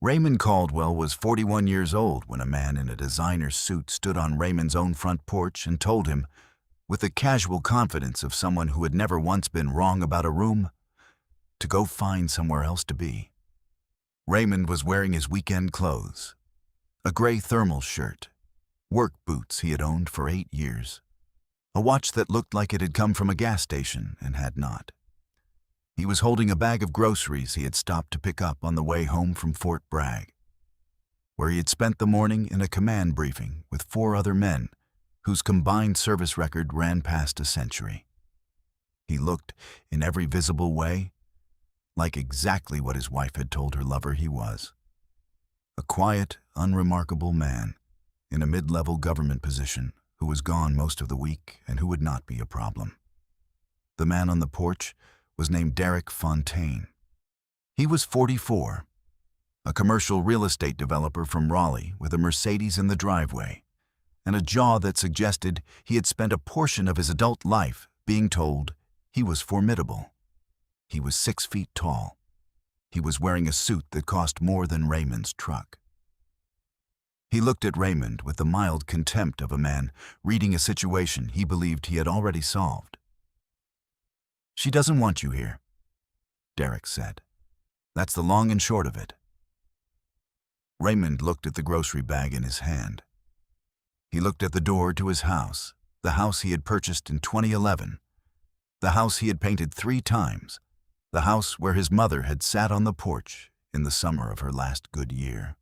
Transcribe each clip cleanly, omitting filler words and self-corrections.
Raymond Caldwell was 41 years old when a man in a designer suit stood on Raymond's own front porch and told him, with the casual confidence of someone who had never once been wrong about a room, to go find somewhere else to be. Raymond was wearing his weekend clothes, a gray thermal shirt, work boots he had owned for 8 years, a watch that looked like it had come from a gas station and had not. He was holding a bag of groceries he had stopped to pick up on the way home from Fort Bragg, where he had spent the morning in a command briefing with 4 other men whose combined service record ran past a century. He looked, in every visible way, like exactly what his wife had told her lover he was. A quiet, unremarkable man in a mid-level government position who was gone most of the week and who would not be a problem. The man on the porch was named Derek Fontaine. He was 44, a commercial real estate developer from Raleigh with a Mercedes in the driveway, and a jaw that suggested he had spent a portion of his adult life being told he was formidable. He was 6 feet tall. He was wearing a suit that cost more than Raymond's truck. He looked at Raymond with the mild contempt of a man reading a situation he believed he had already solved. "She doesn't want you here," Derek said. "That's the long and short of it." Raymond looked at the grocery bag in his hand. He looked at the door to his house, the house he had purchased in 2011, the house he had painted 3 times, the house where his mother had sat on the porch in the summer of her last good year.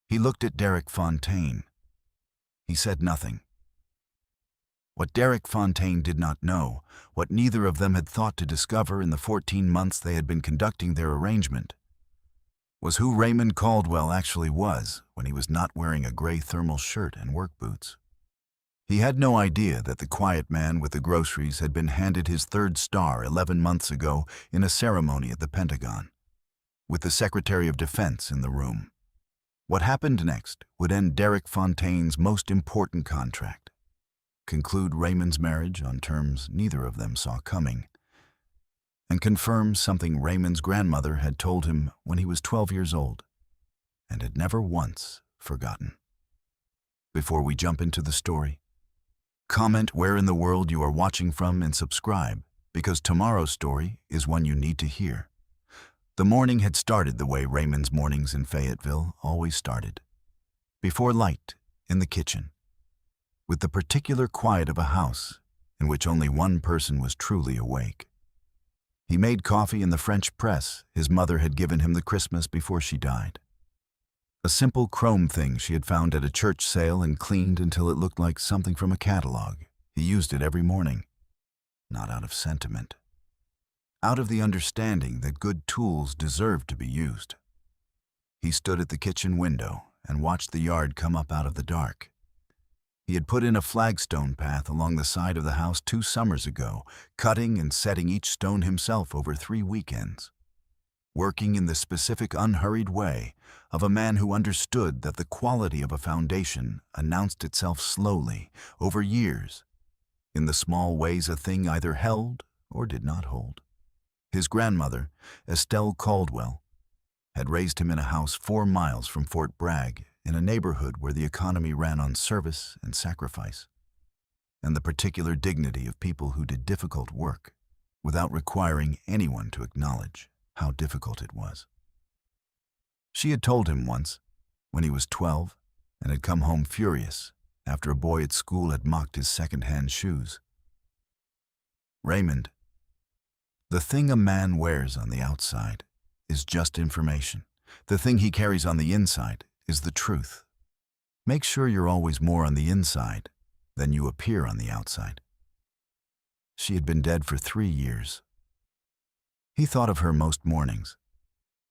He looked at Derek Fontaine. He said nothing. What Derek Fontaine did not know, what neither of them had thought to discover in the 14 months they had been conducting their arrangement, was who Raymond Caldwell actually was when he was not wearing a gray thermal shirt and work boots. He had no idea that the quiet man with the groceries had been handed his 3rd star 11 months ago in a ceremony at the Pentagon, with the Secretary of Defense in the room. What happened next would end Derek Fontaine's most important contract, conclude Raymond's marriage on terms neither of them saw coming, and confirm something Raymond's grandmother had told him when he was 12 years old and had never once forgotten. Before we jump into the story, comment where in the world you are watching from and subscribe, because tomorrow's story is one you need to hear. The morning had started the way Raymond's mornings in Fayetteville always started, before light in the kitchen, with the particular quiet of a house in which only one person was truly awake. He made coffee in the French press his mother had given him the Christmas before she died. A simple chrome thing she had found at a church sale and cleaned until it looked like something from a catalog. He used it every morning, not out of sentiment, out of the understanding that good tools deserved to be used. He stood at the kitchen window and watched the yard come up out of the dark. He had put in a flagstone path along the side of the house 2 summers ago, cutting and setting each stone himself over 3 weekends, working in the specific unhurried way of a man who understood that the quality of a foundation announced itself slowly, over years, in the small ways a thing either held or did not hold. His grandmother, Estelle Caldwell, had raised him in a house 4 miles from Fort Bragg, in a neighborhood where the economy ran on service and sacrifice, and the particular dignity of people who did difficult work without requiring anyone to acknowledge how difficult it was. She had told him once, when he was 12 and had come home furious after a boy at school had mocked his second-hand shoes, "Raymond, the thing a man wears on the outside is just information. The thing he carries on the inside is the truth. Make sure you're always more on the inside than you appear on the outside." She had been dead for 3 years. He thought of her most mornings.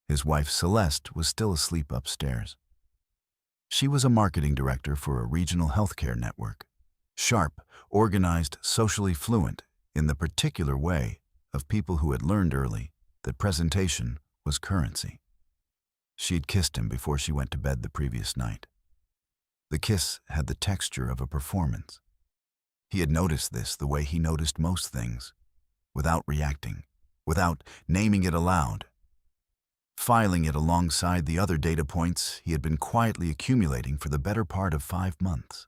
His wife Celeste was still asleep upstairs. She was a marketing director for a regional healthcare network, sharp, organized, socially fluent in the particular way of people who had learned early that presentation was currency. She had kissed him before she went to bed the previous night. The kiss had the texture of a performance. He had noticed this the way he noticed most things, without reacting, without naming it aloud. filing it alongside the other data points he had been quietly accumulating for the better part of 5 months.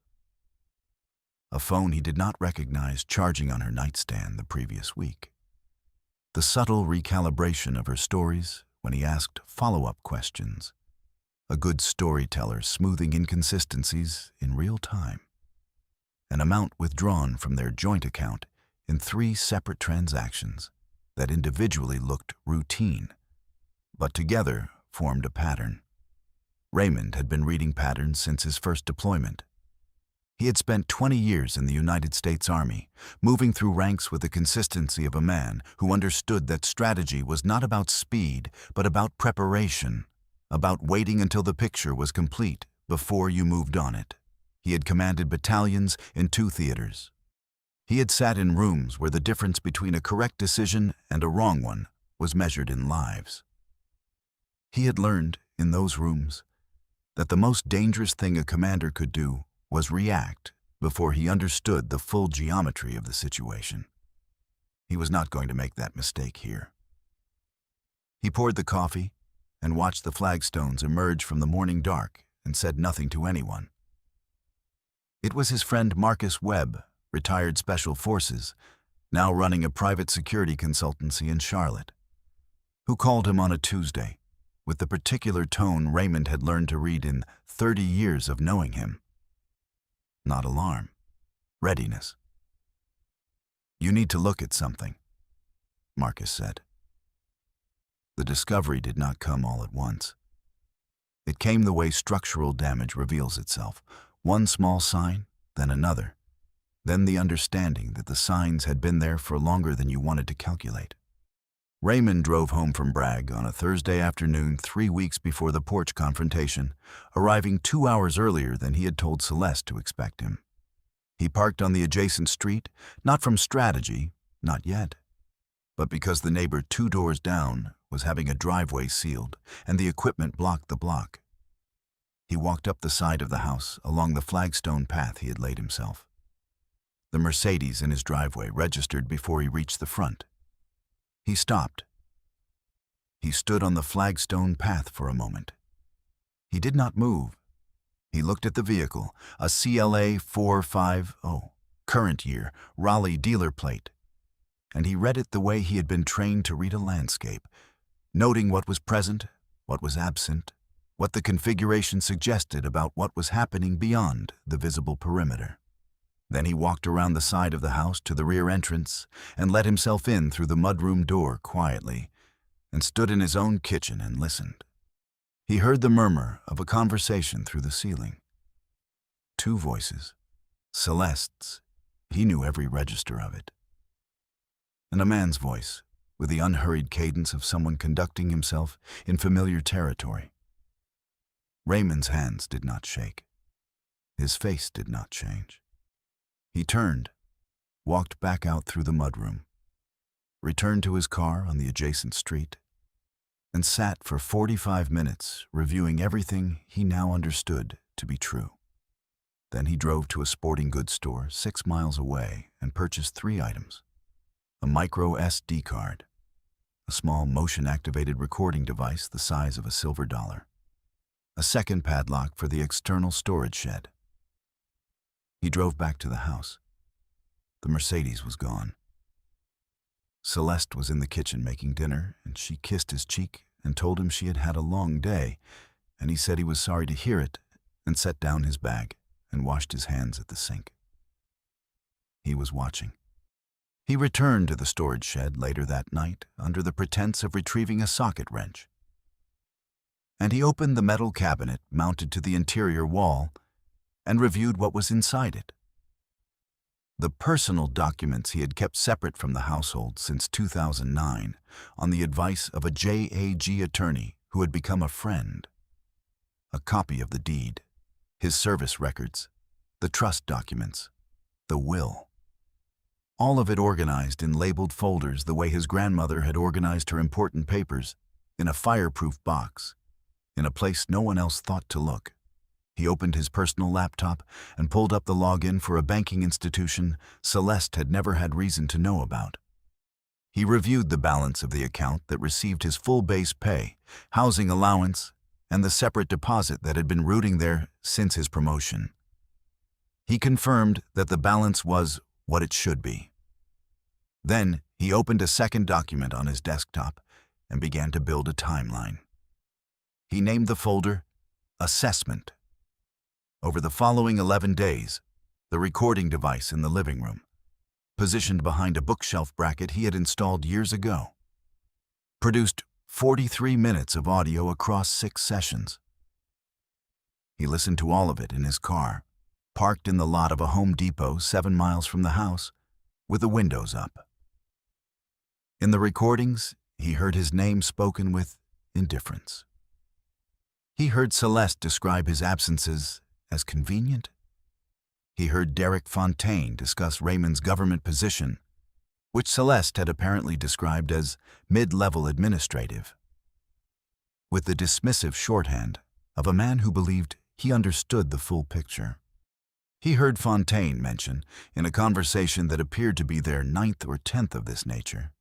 A phone he did not recognize charging on her nightstand the previous week. The subtle recalibration of her stories when he asked follow-up questions. A good storyteller smoothing inconsistencies in real time. An amount withdrawn from their joint account in 3 separate transactions that individually looked routine, but together formed a pattern. Raymond had been reading patterns since his first deployment. He had spent 20 years in the United States Army, moving through ranks with the consistency of a man who understood that strategy was not about speed, but about preparation, about waiting until the picture was complete before you moved on it. He had commanded battalions in 2 theaters. He had sat in rooms where the difference between a correct decision and a wrong one was measured in lives. He had learned, in those rooms, that the most dangerous thing a commander could do was react before he understood the full geometry of the situation. He was not going to make that mistake here. He poured the coffee and watched the flagstones emerge from the morning dark and said nothing to anyone. It was his friend Marcus Webb, retired Special Forces, now running a private security consultancy in Charlotte, who called him on a Tuesday, with the particular tone Raymond had learned to read in 30 years of knowing him. Not alarm, readiness. "You need to look at something," Marcus said. The discovery did not come all at once. It came the way structural damage reveals itself, one small sign, then another, then the understanding that the signs had been there for longer than you wanted to calculate. Raymond drove home from Bragg on a Thursday afternoon 3 weeks before the porch confrontation, arriving 2 hours earlier than he had told Celeste to expect him. He parked on the adjacent street, not from strategy, not yet, but because the neighbor 2 doors down was having a driveway sealed and the equipment blocked the block. He walked up the side of the house along the flagstone path he had laid himself. The Mercedes in his driveway registered before he reached the front. He stopped. He stood on the flagstone path for a moment. He did not move. He looked at the vehicle, a CLA 450, current year, Raleigh dealer plate, and he read it the way he had been trained to read a landscape, noting what was present, what was absent, what the configuration suggested about what was happening beyond the visible perimeter. Then he walked around the side of the house to the rear entrance and let himself in through the mudroom door quietly and stood in his own kitchen and listened. He heard the murmur of a conversation through the ceiling. 2 voices, Celeste's, he knew every register of it, and a man's voice with the unhurried cadence of someone conducting himself in familiar territory. Raymond's hands did not shake. His face did not change. He turned, walked back out through the mudroom, returned to his car on the adjacent street, and sat for 45 minutes reviewing everything he now understood to be true. Then he drove to a sporting goods store 6 miles away and purchased 3 items: a micro SD card, a small motion-activated recording device the size of a silver dollar, a second padlock for the external storage shed. He drove back to the house. The Mercedes was gone. Celeste was in the kitchen making dinner, and she kissed his cheek and told him she had had a long day, and he said he was sorry to hear it and set down his bag and washed his hands at the sink. He was watching. He returned to the storage shed later that night under the pretense of retrieving a socket wrench. And he opened the metal cabinet mounted to the interior wall and reviewed what was inside it. The personal documents he had kept separate from the household since 2009 on the advice of a JAG attorney who had become a friend. A copy of the deed, his service records, the trust documents, the will. All of it organized in labeled folders the way his grandmother had organized her important papers, in a fireproof box, in a place no one else thought to look. He opened his personal laptop and pulled up the login for a banking institution Celeste had never had reason to know about. He reviewed the balance of the account that received his full base pay, housing allowance, and the separate deposit that had been rooting there since his promotion. He confirmed that the balance was what it should be. Then he opened a second document on his desktop and began to build a timeline. He named the folder Assessment. Over the following 11 days, the recording device in the living room, positioned behind a bookshelf bracket he had installed years ago, produced 43 minutes of audio across 6 sessions. He listened to all of it in his car, parked in the lot of a Home Depot 7 miles from the house, with the windows up. In the recordings, he heard his name spoken with indifference. He heard Celeste describe his absences as convenient. He heard Derek Fontaine discuss Raymond's government position, which Celeste had apparently described as mid-level administrative, with the dismissive shorthand of a man who believed he understood the full picture. He heard Fontaine mention, in a conversation that appeared to be their 9th or 10th of this nature,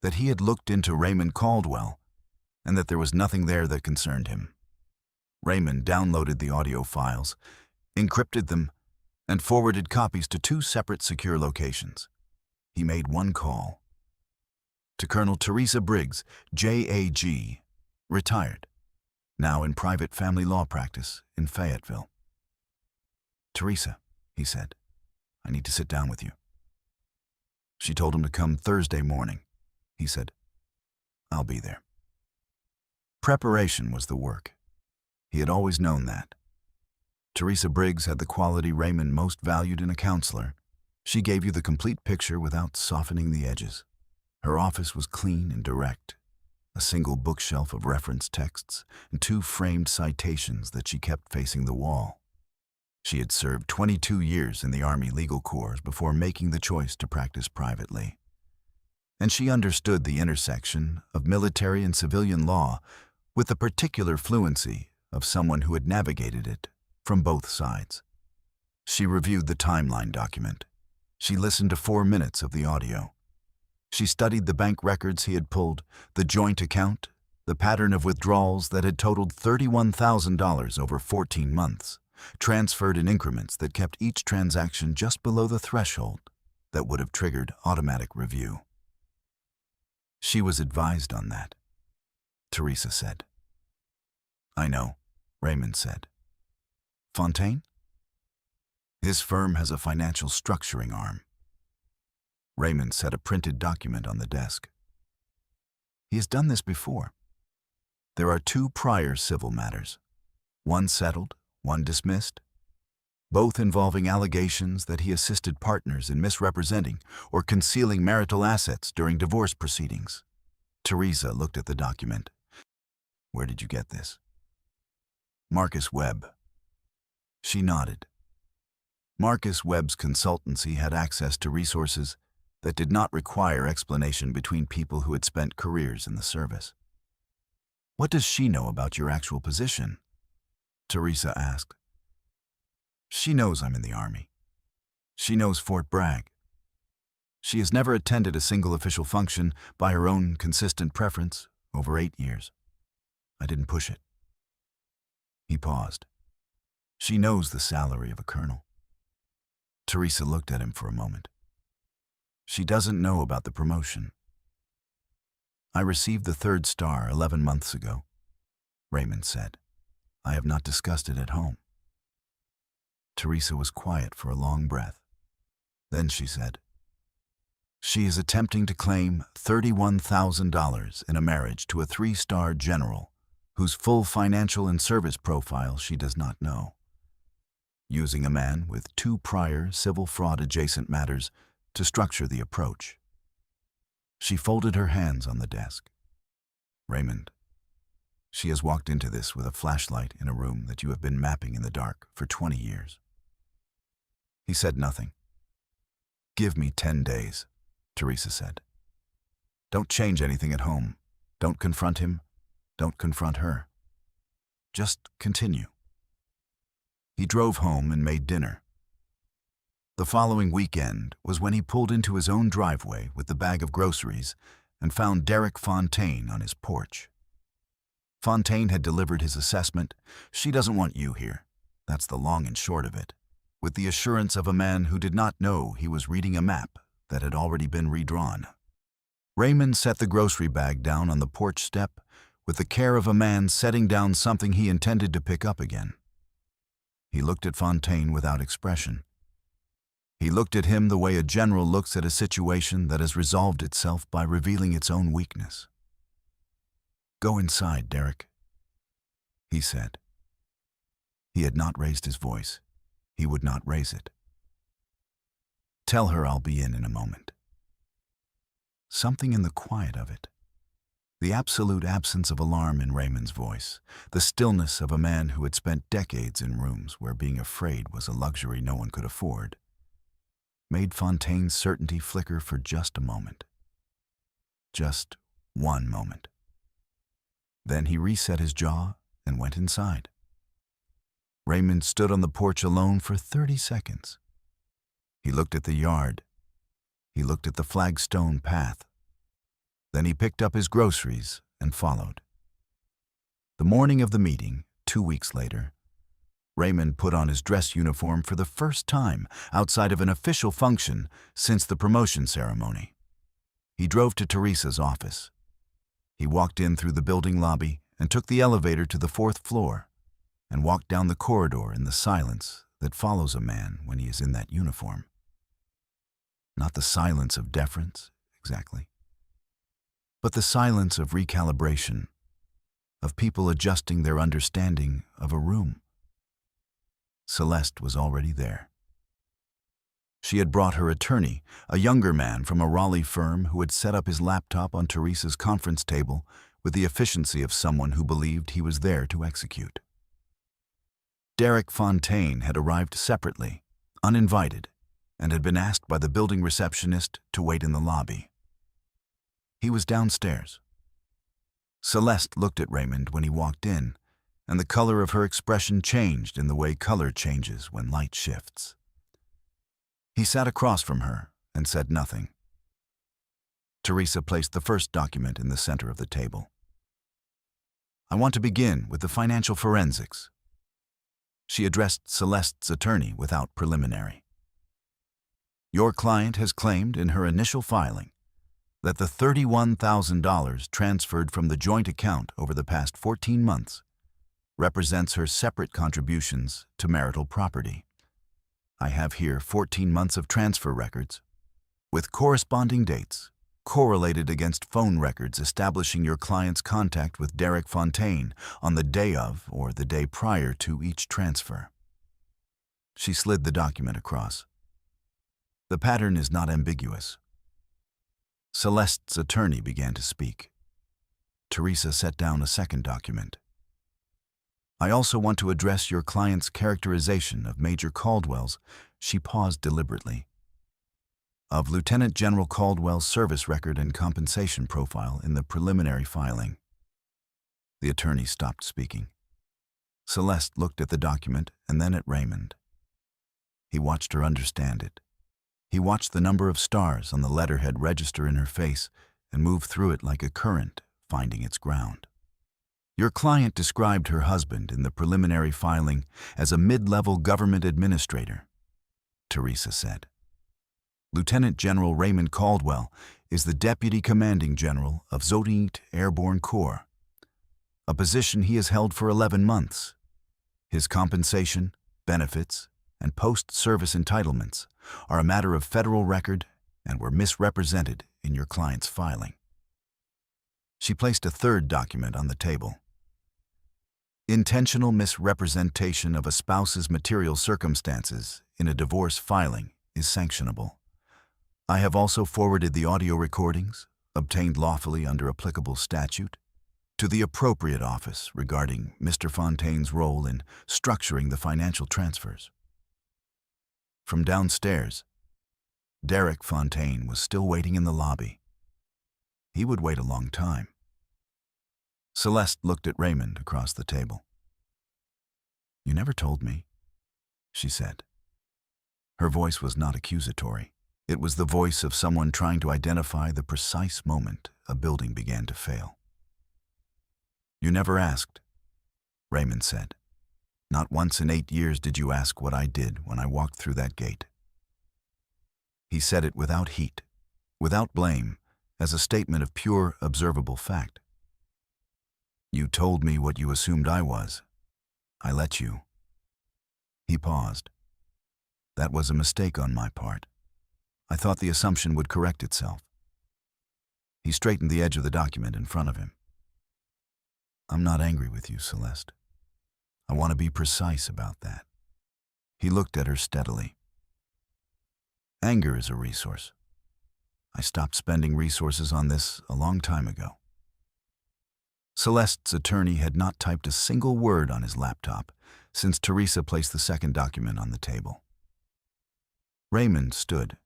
that he had looked into Raymond Caldwell and that there was nothing there that concerned him. Raymond downloaded the audio files, encrypted them, and forwarded copies to 2 separate secure locations. He made one call to Colonel Teresa Briggs, JAG, retired, now in private family law practice in Fayetteville. "Teresa," he said, "I need to sit down with you." She told him to come Thursday morning. He said, "I'll be there." Preparation was the work. He had always known that. Teresa Briggs had the quality Raymond most valued in a counselor. She gave you the complete picture without softening the edges. Her office was clean and direct, a single bookshelf of reference texts and 2 framed citations that she kept facing the wall. She had served 22 years in the Army Legal Corps before making the choice to practice privately. And she understood the intersection of military and civilian law with the particular fluency of someone who had navigated it from both sides. She reviewed the timeline document. She listened to 4 minutes of the audio. She studied the bank records he had pulled, the joint account, the pattern of withdrawals that had totaled $31,000 over 14 months, transferred in increments that kept each transaction just below the threshold that would have triggered automatic review. She was advised on that, Teresa said. "I know," Raymond said. "Fontaine?" "His firm has a financial structuring arm." Raymond set a printed document on the desk. "He has done this before. There are 2 prior civil matters, one settled, one dismissed, both involving allegations that he assisted partners in misrepresenting or concealing marital assets during divorce proceedings." Teresa looked at the document. "Where did you get this?" "Marcus Webb." She nodded. Marcus Webb's consultancy had access to resources that did not require explanation between people who had spent careers in the service. "What does she know about your actual position?" Teresa asked. "She knows I'm in the Army. She knows Fort Bragg. She has never attended a single official function by her own consistent preference over 8 years. I didn't push it." He paused. "She knows the salary of a colonel." Teresa looked at him for a moment. "She doesn't know about the promotion." "I received the 3rd star 11 months ago," Raymond said. "I have not discussed it at home." Teresa was quiet for a long breath. Then she said, "She is attempting to claim $31,000 in a marriage to a 3-star general whose full financial and service profile she does not know, using a man with 2 prior civil fraud-adjacent matters to structure the approach." She folded her hands on the desk. "Raymond, she has walked into this with a flashlight in a room that you have been mapping in the dark for 20 years. He said nothing. "Give me 10 days, Teresa said. "Don't change anything at home. Don't confront him. Don't confront her. Just continue." He drove home and made dinner. The following weekend was when he pulled into his own driveway with the bag of groceries and found Derek Fontaine on his porch. Fontaine had delivered his assessment. "She doesn't want you here. That's the long and short of it," with the assurance of a man who did not know he was reading a map that had already been redrawn. Raymond set the grocery bag down on the porch step with the care of a man setting down something he intended to pick up again. He looked at Fontaine without expression. He looked at him the way a general looks at a situation that has resolved itself by revealing its own weakness. "Go inside, Derek," he said. He had not raised his voice. He would not raise it. "Tell her I'll be in a moment." Something in the quiet of it, the absolute absence of alarm in Raymond's voice, the stillness of a man who had spent decades in rooms where being afraid was a luxury no one could afford, made Fontaine's certainty flicker for just a moment. Just one moment. Then he reset his jaw and went inside. Raymond stood on the porch alone for 30 seconds. He looked at the yard. He looked at the flagstone path. Then he picked up his groceries and followed. The morning of the meeting, 2 weeks later, Raymond put on his dress uniform for the first time outside of an official function since the promotion ceremony. He drove to Teresa's office. He walked in through the building lobby and took the elevator to the 4th floor and walked down the corridor in the silence that follows a man when he is in that uniform. Not the silence of deference, exactly, but the silence of recalibration, of people adjusting their understanding of a room. Celeste was already there. She had brought her attorney, a younger man from a Raleigh firm who had set up his laptop on Teresa's conference table with the efficiency of someone who believed he was there to execute. Derek Fontaine had arrived separately, uninvited, and had been asked by the building receptionist to wait in the lobby. He was downstairs. Celeste looked at Raymond when he walked in, and the color of her expression changed in the way color changes when light shifts. He sat across from her and said nothing. Teresa placed the first document in the center of the table. "I want to begin with the financial forensics." She addressed Celeste's attorney without preliminary. "Your client has claimed in her initial filing that the $31,000 transferred from the joint account over the past 14 months represents her separate contributions to marital property. I have here 14 months of transfer records with corresponding dates correlated against phone records establishing your client's contact with Derek Fontaine on the day of or the day prior to each transfer." She slid the document across. The pattern is not ambiguous. Celeste's attorney began to speak. Teresa set down a second document. "I also want to address your client's characterization of Major Caldwell's," she paused deliberately, "of Lieutenant General Caldwell's service record and compensation profile in the preliminary filing." The attorney stopped speaking. Celeste looked at the document and then at Raymond. He watched her understand it. He watched the number of stars on the letterhead register in her face and move through it like a current, finding its ground. "Your client described her husband in the preliminary filing as a mid-level government administrator," Teresa said. "Lieutenant General Raymond Caldwell is the Deputy Commanding General of 18th Airborne Corps, a position he has held for 11 months. His compensation, benefits, and post-service entitlements are a matter of federal record and were misrepresented in your client's filing." She placed a third document on the table. "Intentional misrepresentation of a spouse's material circumstances in a divorce filing is sanctionable. I have also forwarded the audio recordings, obtained lawfully under applicable statute, to the appropriate office regarding Mr. Fontaine's role in structuring the financial transfers." From downstairs, Derek Fontaine was still waiting in the lobby. He would wait a long time. Celeste looked at Raymond across the table. "You never told me," she said. Her voice was not accusatory. It was the voice of someone trying to identify the precise moment a building began to fail. "You never asked," Raymond said. "Not once in 8 years did you ask what I did when I walked through that gate." He said it without heat, without blame, as a statement of pure, observable fact. "You told me what you assumed I was. I let you." He paused. "That was a mistake on my part. I thought the assumption would correct itself." He straightened the edge of the document in front of him. "I'm not angry with you, Celeste. I want to be precise about that." He looked at her steadily. "Anger is a resource. I stopped spending resources on this a long time ago." Celeste's attorney had not typed a single word on his laptop since Teresa placed the second document on the table. Raymond stood.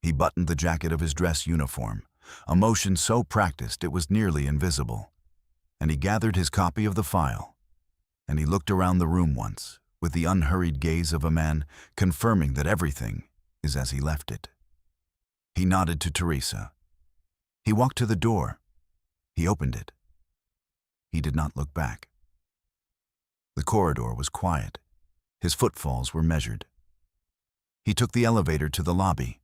He buttoned the jacket of his dress uniform, a motion so practiced it was nearly invisible, and he gathered his copy of the file, and he looked around the room once, with the unhurried gaze of a man confirming that everything is as he left it. He nodded to Teresa. He walked to the door. He opened it. He did not look back. The corridor was quiet. His footfalls were measured. He took the elevator to the lobby.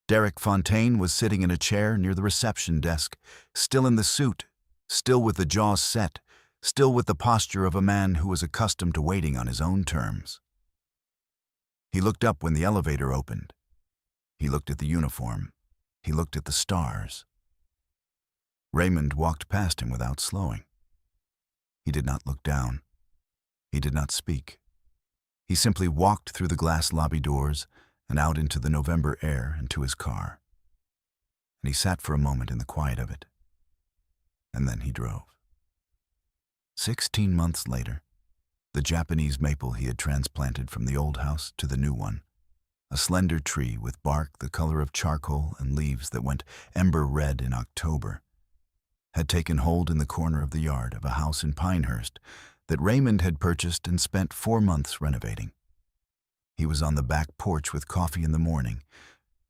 Derek Fontaine was sitting in a chair near the reception desk, still in the suit, still with the jaws set, still with the posture of a man who was accustomed to waiting on his own terms. He looked up when the elevator opened. He looked at the uniform. He looked at the stars. Raymond walked past him without slowing. He did not look down. He did not speak. He simply walked through the glass lobby doors and out into the November air and to his car. And he sat for a moment in the quiet of it. And then he drove. 16 months later, the Japanese maple he had transplanted from the old house to the new one, a slender tree with bark the color of charcoal and leaves that went ember red in October, had taken hold in the corner of the yard of a house in Pinehurst that Raymond had purchased and spent 4 months renovating. He was on the back porch with coffee in the morning,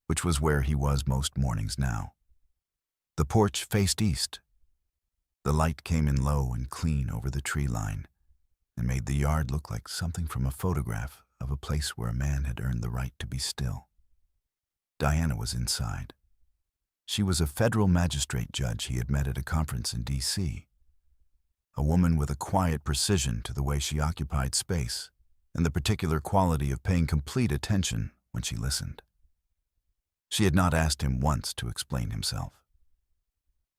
which was where he was most mornings now. The porch faced east. The light came in low and clean over the tree line and made the yard look like something from a photograph of a place where a man had earned the right to be still. Diana was inside. She was a federal magistrate judge he had met at a conference in D.C., a woman with a quiet precision to the way she occupied space and the particular quality of paying complete attention when she listened. She had not asked him once to explain himself.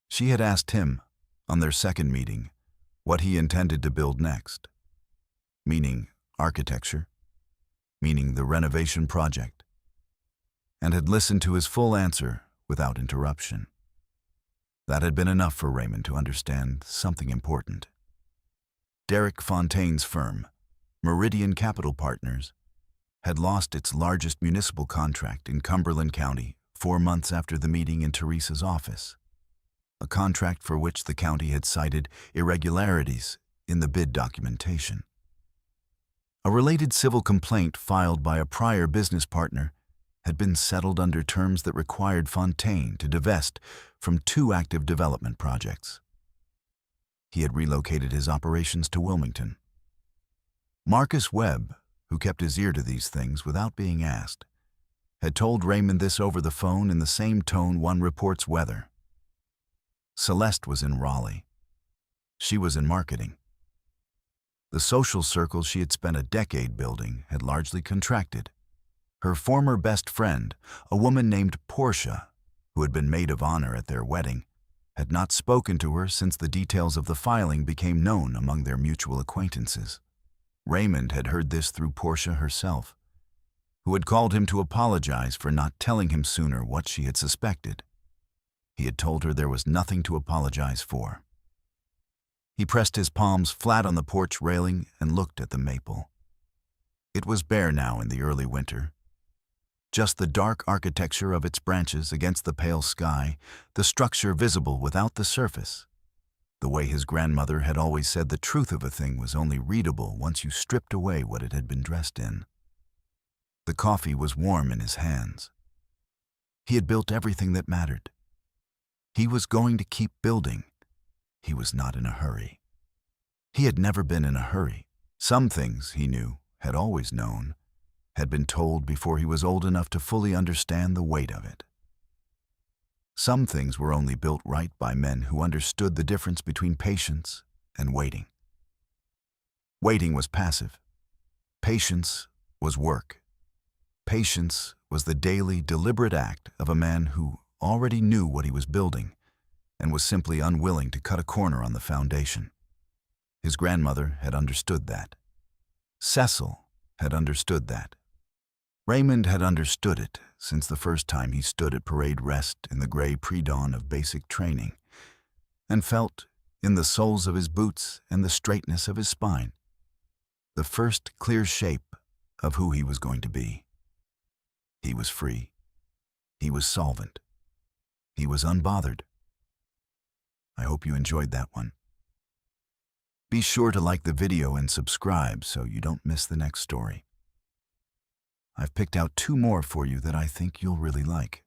She had asked him, on their second meeting, what he intended to build next, meaning architecture, meaning the renovation project, and had listened to his full answer without interruption. That had been enough for Raymond to understand something important. Derek Fontaine's firm, Meridian Capital Partners, had lost its largest municipal contract in Cumberland County 4 months after the meeting in Teresa's office, a contract for which the county had cited irregularities in the bid documentation. A related civil complaint filed by a prior business partner had been settled under terms that required Fontaine to divest from 2 active development projects. He had relocated his operations to Wilmington. Marcus Webb, who kept his ear to these things without being asked, had told Raymond this over the phone in the same tone one reports weather. Celeste was in Raleigh. She was in marketing. The social circle she had spent a decade building had largely contracted. Her former best friend, a woman named Portia, who had been maid of honor at their wedding, had not spoken to her since the details of the filing became known among their mutual acquaintances. Raymond had heard this through Portia herself, who had called him to apologize for not telling him sooner what she had suspected. He had told her there was nothing to apologize for. He pressed his palms flat on the porch railing and looked at the maple. It was bare now in the early winter. Just the dark architecture of its branches against the pale sky, the structure visible without the surface. The way his grandmother had always said the truth of a thing was only readable once you stripped away what it had been dressed in. The coffee was warm in his hands. He had built everything that mattered. He was going to keep building. He was not in a hurry. He had never been in a hurry. Some things, he knew, had always known, had been told before he was old enough to fully understand the weight of it. Some things were only built right by men who understood the difference between patience and waiting. Waiting was passive. Patience was work. Patience was the daily, deliberate act of a man who already knew what he was building and was simply unwilling to cut a corner on the foundation. His grandmother had understood that. Cecil had understood that. Raymond had understood it since the first time he stood at parade rest in the gray pre-dawn of basic training and felt, in the soles of his boots and the straightness of his spine, the first clear shape of who he was going to be. He was free. He was solvent. He was unbothered. I hope you enjoyed that one. Be sure to like the video and subscribe so you don't miss the next story. I've picked out 2 more for you that I think you'll really like.